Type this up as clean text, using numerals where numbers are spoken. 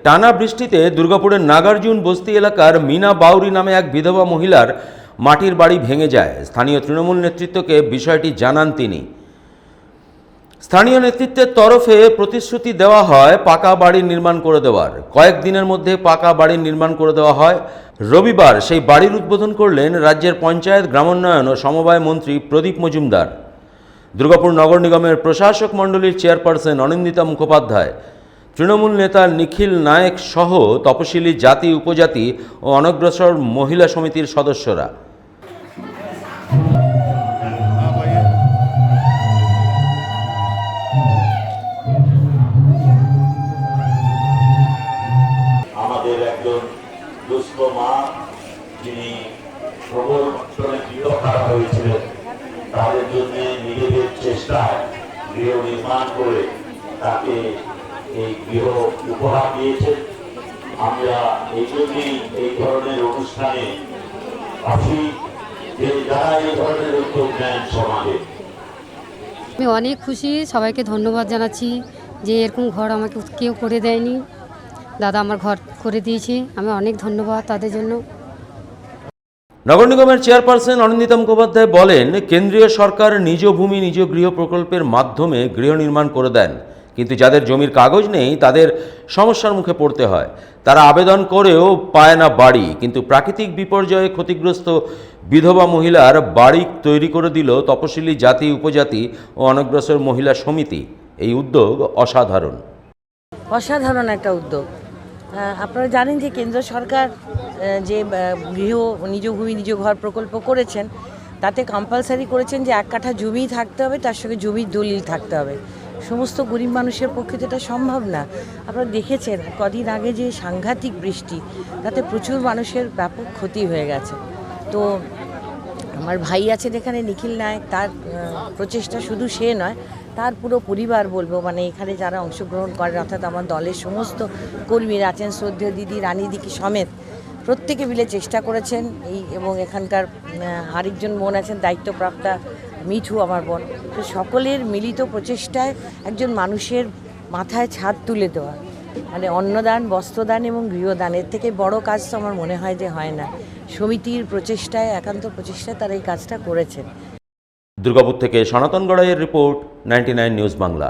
টানা বৃষ্টিতে দুর্গাপুরের নাগার্জুন বস্তি এলাকার মিনা বাউরি নামে এক বিধবা মহিলার মাটির বাড়ি ভেঙে যায়। স্থানীয় তৃণমূল নেতৃত্বকে বিষয়টি জানান তিনি। স্থানীয় নেতৃত্বের তরফে প্রতিশ্রুতি দেওয়া হয় পাকা বাড়ি নির্মাণ করে দেওয়ার। কয়েকদিনের মধ্যে পাকা বাড়ি নির্মাণ করে দেওয়া হয়। রবিবার সেই বাড়ির উদ্বোধন করলেন রাজ্যের পঞ্চায়েত, গ্রামোন্নয়ন ও সমবায় মন্ত্রী প্রদীপ মজুমদার। দুর্গাপুর নগর নিগমের প্রশাসক মণ্ডলীর চেয়ারপারসন অনিন্দিতা মুখোপাধ্যায়, তৃণমূল নেতা নিখিল নায়েক সহ তপশিলি জাতি, উপজাতি ও অনগ্রসর মহিলা সমিতির সদস্যরা। আমাদের একজন দুস্থ মা, যিনি প্রবল অঞ্চলে গৃহহারা হয়েছিলেন, তাদের জন্য নিজেদের চেষ্টায় গৃহ নির্মাণ করে তাকে এই গৃহ উপহার দিয়েছেন। আমরা এই জন্যই এই ধরনের অনুষ্ঠানে আসি যে যারা এই ধরনের উদ্যোগ নেন সমাজে। আমি অনেক খুশি, সবাইকে ধন্যবাদ জানাচ্ছি যে এরকম ঘর আমাকে কেউ করে দেয়নি। দাদা আমার ঘর করে দিয়েছে, আমি অনেক ধন্যবাদ তাদের জন্য। নগর নিগমের চেয়ারপারসন অনিন্দিতা মুখোপাধ্যায় বলেন, কেন্দ্রীয় সরকার নিজ ভূমি নিজ গৃহ প্রকল্পের মাধ্যমে গৃহ নির্মাণ করে দেন, কিন্তু যাদের জমির কাগজ নেই তাদের সমস্যার মুখে পড়তে হয়। তারা আবেদন করেও পায় না বাড়ি। কিন্তু প্রাকৃতিক বিপর্যয়ে ক্ষতিগ্রস্ত বিধবা মহিলার বাড়ি তৈরি করে দিল তপশিলি জাতি, উপজাতি ও অনগ্রসর মহিলা সমিতি। এই উদ্যোগ অসাধারণ। অসাধারণ একটা উদ্যোগ। আপনারা জানেন যে কেন্দ্র সরকার যে গৃহ নিজ ভূমি নিজ ঘর প্রকল্প করেছেন, তাতে কম্পালসারি করেছেন যে 1 কাঠা জমি থাকতে হবে, তার সঙ্গে জমির দলিল থাকতে হবে। সমস্ত গরিব মানুষের পক্ষে তো এটা সম্ভব না। আপনারা দেখেছেন কদিন আগে যে সাংঘাতিক বৃষ্টি, তাতে প্রচুর মানুষের ব্যাপক ক্ষতি হয়ে গেছে। তো আমার ভাই আছেন এখানে নিখিল নায়েক, তার প্রচেষ্টা শুধু সে নয়, তার পুরো পরিবার বলবো, মানে এখানে যারা অংশগ্রহণ করেন, অর্থাৎ আমার দলের সমস্ত কর্মীরা আছেন, শ্রদ্ধেয় দিদি রানী দিদি সমেত প্রত্যেকে মিলে চেষ্টা করেছেন। এবং এখানকার আরেকজন বোন আছেন দায়িত্বপ্রাপ্তা মিঠু, আমার বোন। তো সকলের মিলিত প্রচেষ্টায় একজন মানুষের মাথায় ছাদ তুলে দেওয়া, মানে অন্নদান, বস্ত্রদান এবং গৃহদানের থেকে বড় কাজ তো আমার মনে হয় যে হয় না। সমিতির প্রচেষ্টায়, একান্ত প্রচেষ্টায় তারা এই কাজটা করেছেন। দুর্গাপুর থেকে সনাতন গড়াইয়ের রিপোর্ট, 99 নিউজ বাংলা।